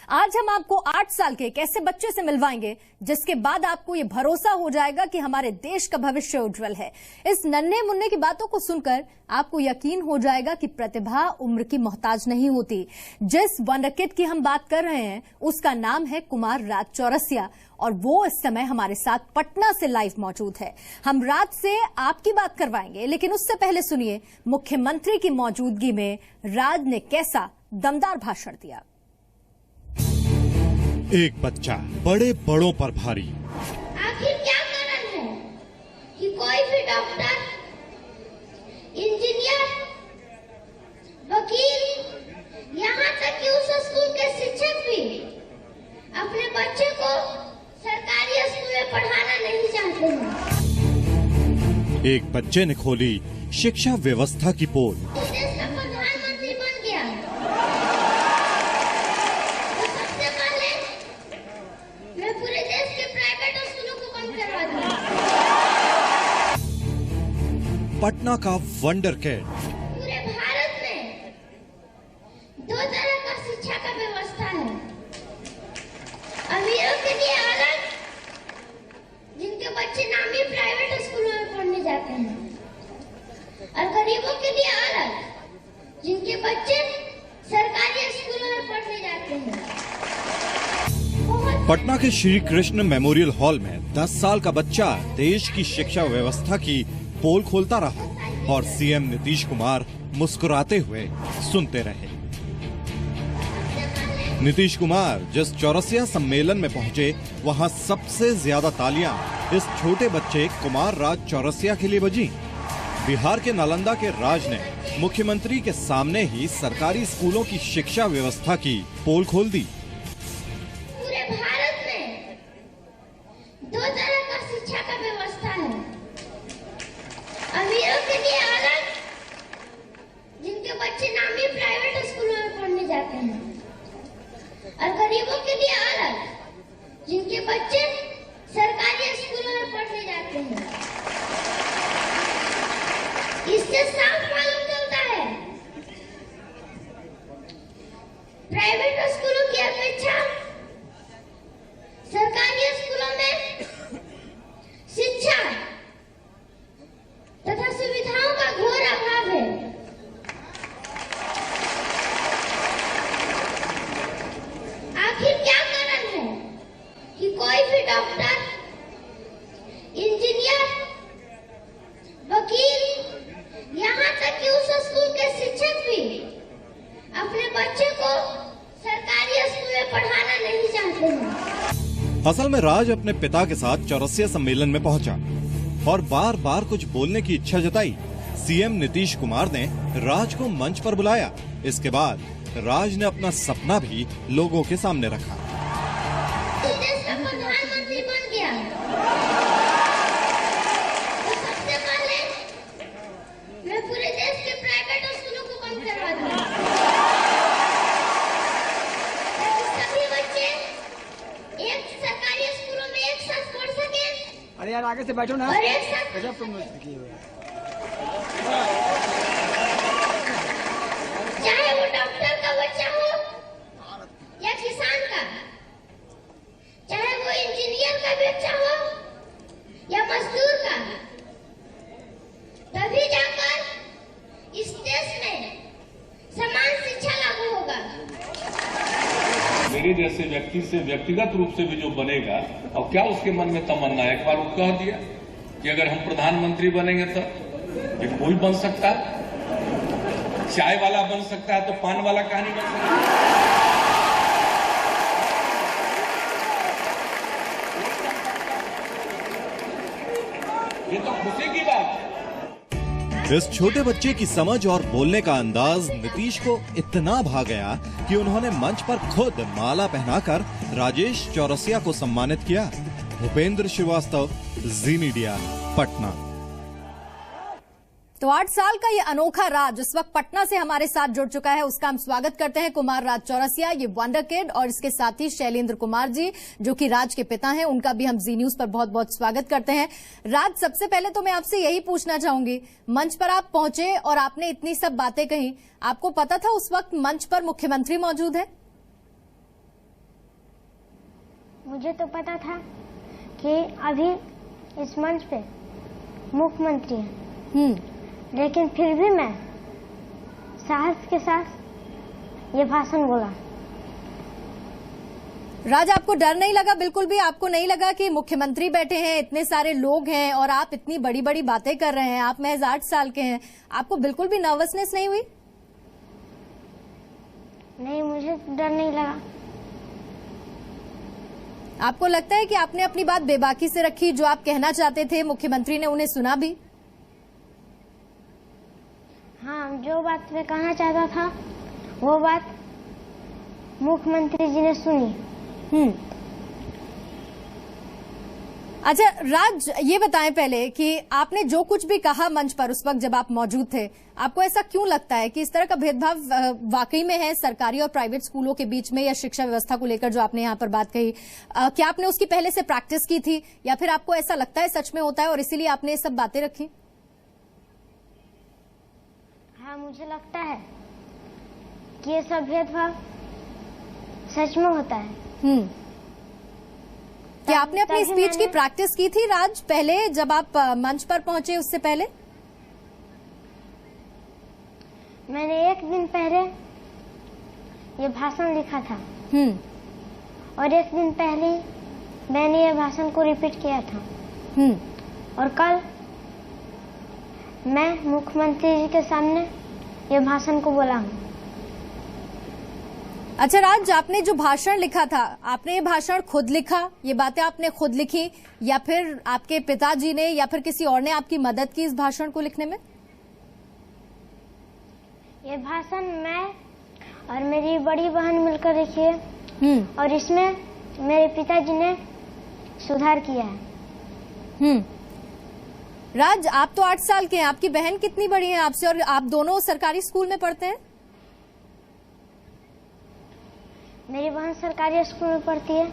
आज हम आपको 8 साल के एक ऐसे बच्चे से मिलवाएंगे जिसके बाद आपको ये भरोसा हो जाएगा कि हमारे देश का भविष्य उज्जवल है। इस नन्हे मुन्ने की बातों को सुनकर आपको यकीन हो जाएगा कि प्रतिभा उम्र की मोहताज नहीं होती। जिस वंडर किड की हम बात कर रहे हैं उसका नाम है कुमार राज चौरसिया और वो इस समय हमारे साथ पटना से लाइव मौजूद है। हम राज से आपकी बात करवाएंगे, लेकिन उससे पहले सुनिए मुख्यमंत्री की मौजूदगी में राज ने कैसा दमदार भाषण दिया। एक बच्चा बड़े बड़ों पर भारी। आखिर क्या कारण है कि कोई भी डॉक्टर, इंजीनियर, वकील, यहाँ तक कि उस स्कूल के शिक्षक भी अपने बच्चे को सरकारी स्कूल में पढ़ाना नहीं चाहते हैं। एक बच्चे ने खोली शिक्षा व्यवस्था की पोल। देश का प्रधानमंत्री बन गया तो सबसे पहले मैं पूरे देश के प्राइवेट स्कूलों को बंद करवा दूंगा। पटना का वंडर किड। पूरे भारत में 2 तरह का शिक्षा का व्यवस्था है। अमीरों के लिए अलग, जिनके बच्चे नामी प्राइवेट स्कूलों में पढ़ने जाते हैं, और गरीबों के लिए अलग, जिनके बच्चे सरकारी स्कूलों में पढ़ने जाते हैं। पटना के श्री कृष्ण मेमोरियल हॉल में 10 साल का बच्चा देश की शिक्षा व्यवस्था की पोल खोलता रहा और सीएम नीतीश कुमार मुस्कुराते हुए सुनते रहे। नीतीश कुमार जिस चौरसिया सम्मेलन में पहुंचे, वहां सबसे ज्यादा तालियां इस छोटे बच्चे कुमार राज चौरसिया के लिए बजी। बिहार के नालंदा के राज ने मुख्यमंत्री के सामने ही सरकारी स्कूलों की शिक्षा व्यवस्था की पोल खोल दी। पूरे भारत में 2 तरह का शिक्षा का व्यवस्था है। अमीरों के लिए अलग, जिनके बच्चे नामी प्राइवेट स्कूलों में पढ़ने जाते हैं, और गरीबों के लिए अलग, जिनके बच्चे सरकारी स्कूलों में पढ़ने जाते हैं। इससे साफ मालूम चलता है प्राइवेट स्कूलों की अपेक्षा सरकारी स्कूलों में शिक्षा तथा सुविधाओं का घोर अभाव है। आखिर क्या कारण है कि कोई भी डॉक्टर, इंजीनियर, वकील, यहाँ तक कि उस स्कूल के शिक्षक भी अपने बच्चे को सरकारी स्कूल में पढ़ाना नहीं चाहते हैं। असल में राज अपने पिता के साथ चौरसिया सम्मेलन में पहुंचा और बार बार कुछ बोलने की इच्छा जताई। सीएम नीतीश कुमार ने राज को मंच पर बुलाया। इसके बाद राज ने अपना सपना भी लोगों के सामने रखा। देश का प्रधानमंत्री बन गया तो सबसे पहले मैं पूरे देश के प्राइवेट स्कूलों को बंद करवा दूंगा, ताकि सभी बच्चे एक सरकारी स्कूलों में एक साथ पढ़ सके। अरे यार आगे से बैठो ना। और एक साथ गजब तुम लोग की हुई है। चाहे वो डॉक्टर का बच्चा हो या किसान का, चाहे वो इंजीनियर का बच्चा हो या मजदूर का, तभी जाकर इस देश में समान शिक्षा लागू होगा। मेरे जैसे व्यक्ति से व्यक्तिगत रूप से भी जो बनेगा, और क्या उसके मन में तमन्ना है, एक बार वो कह दिया कि अगर हम प्रधानमंत्री बनेंगे तो ये कोई बन सकता है, चाय वाला बन सकता है तो पान वाला क्यों नहीं बन सकता। ये तो खुशी की बात है। इस छोटे बच्चे की समझ और बोलने का अंदाज नीतीश को इतना भा गया कि उन्होंने मंच पर खुद माला पहनाकर राजेश चौरसिया को सम्मानित किया। भूपेंद्र श्रीवास्तव, जी मीडिया, पटना। तो 8 साल का ये अनोखा राज इस वक्त पटना से हमारे साथ जुड़ चुका है। उसका हम स्वागत करते हैं। कुमार राज चौरसिया, ये वंडर किड, और इसके साथ ही शैलेंद्र कुमार जी जो कि राज के पिता हैं, उनका भी हम जी न्यूज पर बहुत बहुत स्वागत करते हैं। राज, सबसे पहले तो मैं आपसे यही पूछना चाहूंगी, मंच पर आप पहुंचे और आपने इतनी सब बातें कही, आपको पता था उस वक्त मंच पर मुख्यमंत्री मौजूद है? मुझे तो पता था कि अभी इस मंच पे मुख्यमंत्री हैं, लेकिन फिर भी मैं साहस के साथ ये भाषण बोला। राज, आपको डर नहीं लगा? बिल्कुल भी आपको नहीं लगा कि मुख्यमंत्री बैठे हैं, इतने सारे लोग हैं और आप इतनी बड़ी बड़ी बातें कर रहे हैं? आप महज 8 साल के हैं, आपको बिल्कुल भी नर्वसनेस नहीं हुई? नहीं, मुझे डर नहीं लगा। आपको लगता है कि आपने अपनी बात बेबाकी से रखी? जो आप कहना चाहते थे मुख्यमंत्री ने उन्हें सुना भी? हाँ, जो बात मैं कहना चाहता था वो बात मुख्यमंत्री जी ने सुनी। अच्छा राज, ये बताएं पहले कि आपने जो कुछ भी कहा मंच पर उस वक्त जब आप मौजूद थे, आपको ऐसा क्यों लगता है कि इस तरह का भेदभाव वाकई में है सरकारी और प्राइवेट स्कूलों के बीच में, या शिक्षा व्यवस्था को लेकर जो आपने यहाँ पर बात कही, क्या आपने उसकी पहले से प्रैक्टिस की थी, या फिर आपको ऐसा लगता है सच में होता है और इसीलिए आपने ये सब बातें रखी? हाँ, मुझे लगता है कि ये सब भेदभाव सच में होता है। क्या आपने अपनी स्पीच की प्रैक्टिस की थी राज पहले, जब आप मंच पर पहुंचे उससे पहले? मैंने एक दिन पहले ये भाषण लिखा था और एक दिन पहले मैंने ये भाषण को रिपीट किया था और कल मैं मुख्यमंत्री जी के सामने ये भाषण को बोला हूँ। अच्छा राज, आपने जो भाषण लिखा था, आपने ये भाषण खुद लिखा, ये बातें आपने खुद लिखी, या फिर आपके पिताजी ने या फिर किसी और ने आपकी मदद की इस भाषण को लिखने में? ये भाषण मैं और मेरी बड़ी बहन मिलकर लिखी है और इसमें मेरे पिताजी ने सुधार किया है। राज, आप तो 8 साल के हैं, आपकी बहन कितनी बड़ी है आपसे, और आप दोनों सरकारी स्कूल में पढ़ते हैं? मेरी बहन सरकारी स्कूल में पढ़ती है।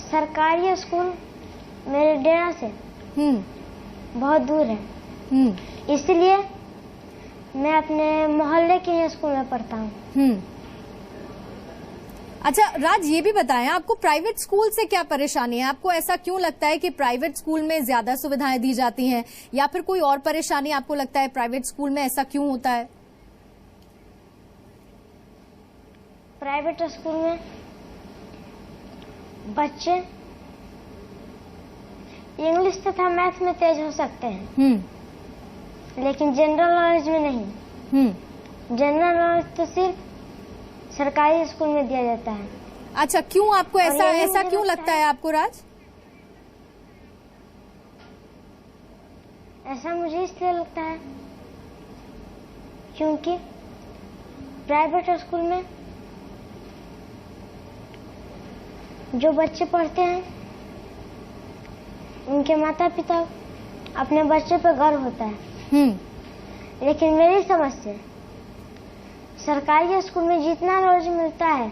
सरकारी स्कूल मेरे डेरा से बहुत दूर है, इसलिए मैं अपने मोहल्ले के स्कूल में पढ़ता हूँ। अच्छा राज, ये भी बताएं, आपको प्राइवेट स्कूल से क्या परेशानी है? आपको ऐसा क्यों लगता है कि प्राइवेट स्कूल में ज्यादा सुविधाएं दी जाती हैं, या फिर कोई और परेशानी आपको लगता है प्राइवेट स्कूल में ऐसा क्यों होता है? प्राइवेट स्कूल में बच्चे इंग्लिश तथा मैथ में तेज हो सकते हैं, लेकिन जनरल नॉलेज में नहीं। जनरल नॉलेज तो सिर्फ सरकारी स्कूल में दिया जाता है। अच्छा, क्यों आपको ऐसा क्यों लगता है आपको राज? ऐसा मुझे इसलिए लगता है क्योंकि प्राइवेट स्कूल में जो बच्चे पढ़ते हैं उनके माता पिता अपने बच्चे पर गर्व होता है। लेकिन मेरी समझ से सरकारी स्कूल में जितना नॉलेज मिलता है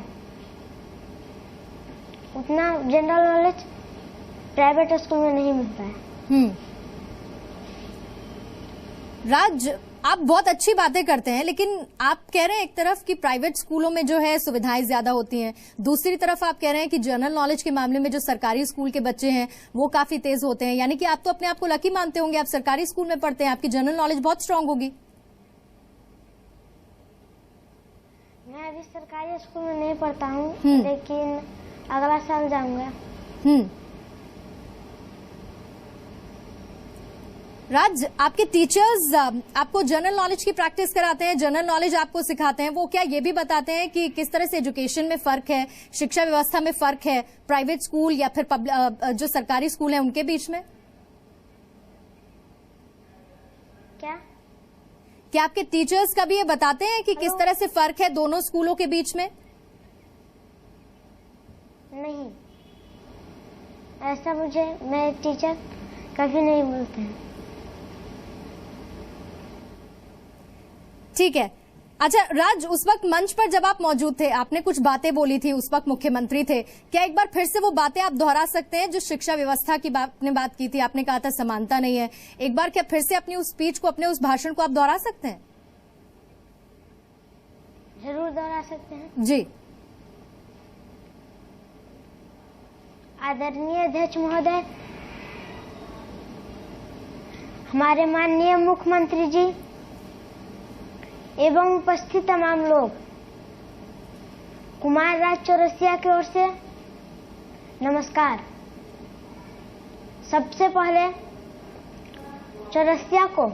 उतना जनरल नॉलेज प्राइवेट स्कूल में नहीं मिलता है। राज, आप बहुत अच्छी बातें करते हैं, लेकिन आप कह रहे हैं एक तरफ कि प्राइवेट स्कूलों में जो है सुविधाएं ज्यादा होती हैं, दूसरी तरफ आप कह रहे हैं कि जनरल नॉलेज के मामले में जो सरकारी स्कूल के बच्चे हैं वो काफी तेज होते हैं। यानी कि आप तो अपने आप को लकी मानते होंगे, आप सरकारी स्कूल में पढ़ते हैं, आपकी जनरल नॉलेज बहुत स्ट्रांग होगी। मैं अभी सरकारी स्कूल में नहीं पढ़ता हूँ, लेकिन अगला साल जाऊंगा। राज, आपके टीचर्स आपको जनरल नॉलेज की प्रैक्टिस कराते हैं, जनरल नॉलेज आपको सिखाते हैं, वो क्या ये भी बताते हैं कि किस तरह से एजुकेशन में फर्क है, शिक्षा व्यवस्था में फर्क है प्राइवेट स्कूल या फिर जो सरकारी स्कूल है उनके बीच में? क्या आपके टीचर्स का भी ये बताते हैं कि किस तरह से फर्क है दोनों स्कूलों के बीच में? नहीं, ऐसा मुझे मेरे टीचर कभी नहीं बोलते हैं। ठीक है। अच्छा राज, उस वक्त मंच पर जब आप मौजूद थे, आपने कुछ बातें बोली थी, उस वक्त मुख्यमंत्री थे, क्या एक बार फिर से वो बातें आप दोहरा सकते हैं जो शिक्षा व्यवस्था की आपने बात की थी? आपने कहा था समानता नहीं है, एक बार क्या फिर से अपनी उस स्पीच को, अपने उस भाषण को आप दोहरा सकते हैं? जरूर दोहरा सकते हैं जी। आदरणीय अध्यक्ष महोदय, हमारे माननीय मुख्यमंत्री जी एवं उपस्थित तमाम लोग, कुमार राज चौरसिया की ओर से नमस्कार। सबसे पहले चौरसिया को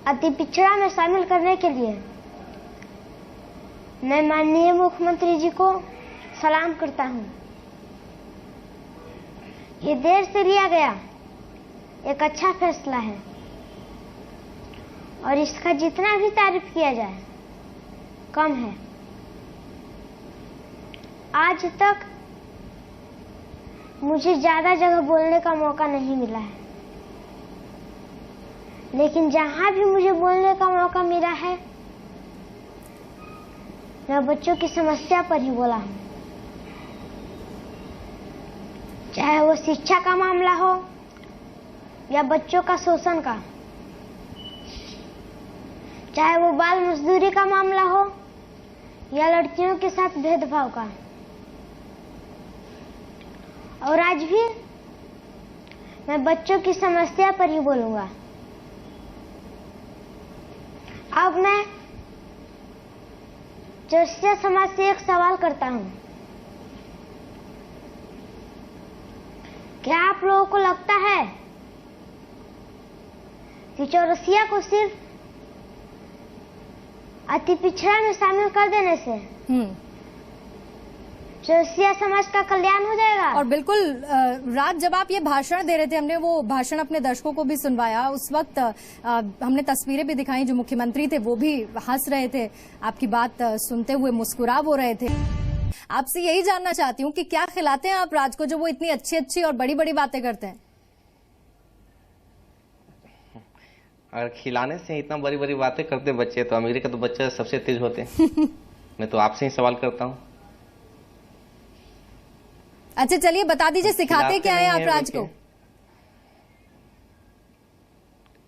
अति पिछड़ा में शामिल करने के लिए मैं माननीय मुख्यमंत्री जी को सलाम करता हूं। ये देर से लिया गया एक अच्छा फैसला है और इसका जितना भी तारीफ किया जाए कम है। आज तक मुझे ज्यादा जगह बोलने का मौका नहीं मिला है, लेकिन जहां भी मुझे बोलने का मौका मिला है मैं बच्चों की समस्या पर ही बोला हूं। चाहे वो शिक्षा का मामला हो या बच्चों का शोषण का, चाहे वो बाल मजदूरी का मामला हो या लड़कियों के साथ भेदभाव का। और आज भी मैं बच्चों की समस्या पर ही बोलूंगा। अब मैं चौरसिया समाज से एक सवाल करता हूं, क्या आप लोगों को लगता है कि चौरसिया को सिर्फ अति पिछड़ा में शामिल कर देने से चौरसिया समाज का कल्याण हो जाएगा? और बिल्कुल राज, जब आप ये भाषण दे रहे थे, हमने वो भाषण अपने दर्शकों को भी सुनवाया। उस वक्त हमने तस्वीरें भी दिखाई, जो मुख्यमंत्री थे वो भी हंस रहे थे, आपकी बात सुनते हुए मुस्कुरा वो रहे थे। आपसे यही जानना चाहती हूँ कि क्या खिलाते हैं आप राज को, जो वो इतनी अच्छी अच्छी और बड़ी बड़ी बातें करते हैं? अगर खिलाने से इतना बड़ी बड़ी बातें करते बच्चे, तो अमेरिका तो बच्चे सबसे तेज होते हैं। मैं तो आपसे ही सवाल करता हूँ। अच्छा चलिए बता दीजिए, सिखाते क्या है आप राज को?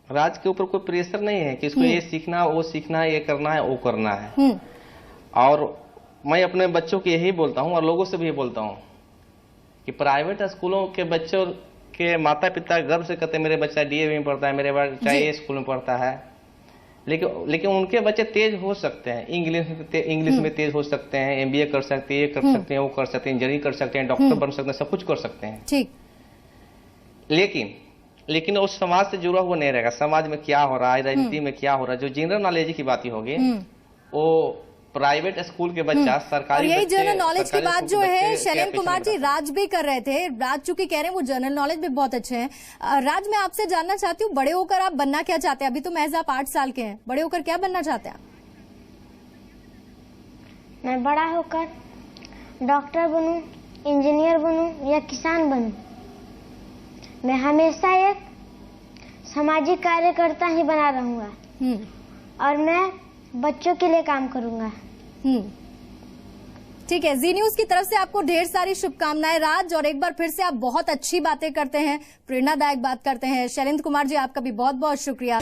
राज के ऊपर कोई प्रेशर नहीं है कि इसको ये सीखना, वो सीखना है, ये करना है, वो करना है। और मैं अपने बच्चों को यही बोलता हूँ और लोगों से भी ये बोलता हूँ कि प्राइवेट स्कूलों के बच्चों के माता पिता गर्व से कहते हैं मेरे बच्चा डीएवी में पढ़ता है, मेरे बच्चा ये स्कूल में पढ़ता है, लेकिन उनके बच्चे तेज हो सकते हैं, इंग्लिश में तेज हो सकते हैं, एमबीए कर सकते हैं, ये कर सकते हैं, वो कर सकते हैं, इंजीनियरिंग कर सकते हैं, डॉक्टर बन सकते हैं, सब कुछ कर सकते हैं। ठीक। लेकिन उस समाज से जुड़ा हुआ नहीं रहेगा। समाज में क्या हो रहा है, राजनीति में क्या हो रहा है, जो जनरल नॉलेज की बात ही होगी, वो प्राइवेट स्कूल के बच्चा सरकारी, और यही जनरल नॉलेज की बात जो है शैलेंद्र कुमार जी राज भी कर रहे थे। राज चूंकि कह रहे हैं वो जनरल नॉलेज भी बहुत अच्छे हैं। राज, मैं आपसे जानना चाहती हूँ, बड़े होकर आप बनना क्या चाहते हैं? अभी तो महज आप 8 साल के हैं, बड़े होकर क्या बनना चाहते हैं? मैं बड़ा होकर डॉक्टर बनूं, इंजीनियर बनूं या किसान बनूं। मैं हमेशा एक सामाजिक कार्यकर्ता ही बना रहूंगा और मैं बच्चों के लिए काम करूंगा। ठीक है, जी न्यूज की तरफ से आपको ढेर सारी शुभकामनाएं राज, और एक बार फिर से आप बहुत अच्छी बातें करते हैं, प्रेरणादायक बात करते हैं। शैलेंद्र कुमार जी, आपका भी बहुत बहुत शुक्रिया।